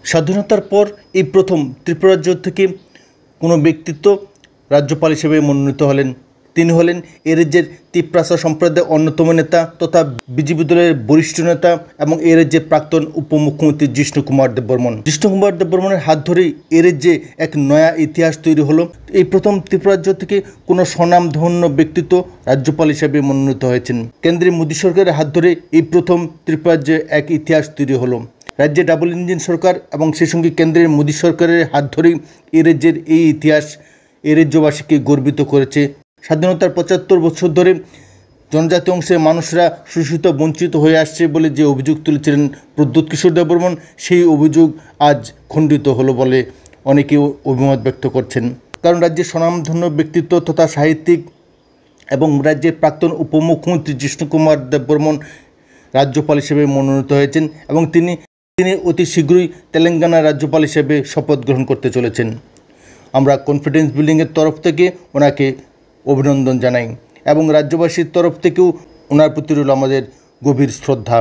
স্বাধীনতার পর এই প্রথম ত্রিপুরা রাজ্য থেকে কোনো ব্যক্তিত্ব রাজ্যপাল হিসেবে মনোনীত হলেন। তিনি হলেন এ রাজ্যের তিপ্রাসা সম্প্রদায়ের অন্যতম নেতা তথা বিজেপি দলের বরিষ্ঠ নেতা এবং এ রাজ্যের প্রাক্তন উপমুখ্যমন্ত্রী জিষ্ণু কুমার দেববর্মন। জিষ্ণু কুমার দেববর্মনের হাত ধরেই এ রাজ্যে এক নয়া ইতিহাস তৈরি হলো। এই প্রথম ত্রিপুরা রাজ্য থেকে কোনো স্বনামধন্য ব্যক্তিত্ব রাজ্যপাল হিসেবে মনোনীত হয়েছেন। কেন্দ্রের মোদী সরকারের হাত ধরে এই প্রথম ত্রিপুরা রাজ্যে এক ইতিহাস তৈরি হলো। রাজ্যে ডাবল ইঞ্জিন সরকার এবং সেই সঙ্গে কেন্দ্রের মোদী সরকারের হাত ধরেই এ রাজ্যের এই ইতিহাস এ রাজ্যবাসীকে গর্বিত করেছে। স্বাধীনতার ৭৫ বছর ধরে জনজাতি অংশের মানুষরা শোষিত বঞ্চিত হয়ে আসছে বলে যে অভিযোগ তুলেছিলেন প্রদ্যোৎ কিশোর দেববর্মন, সেই অভিযোগ আজ খণ্ডিত হলো বলে অনেকে অভিমত ব্যক্ত করছেন। কারণ রাজ্যের স্বনামধন্য ব্যক্তিত্ব তথা সাহিত্যিক এবং রাজ্যের প্রাক্তন উপমুখ্যমন্ত্রী জিষ্ণু কুমার দেববর্মন রাজ্যপাল হিসেবে মনোনীত হয়েছেন এবং তিনি অতি শীঘ্রই তেলেঙ্গানার রাজ্যপাল হিসেবে শপথ গ্রহণ করতে চলেছেন। আমরা কনফিডেন্স বিল্ডিংয়ের তরফ থেকে ওনাকে অভিনন্দন জানাই এবং রাজ্যবাসীর তরফ থেকেও ওনার প্রতি রইল আমাদের গভীর শ্রদ্ধা।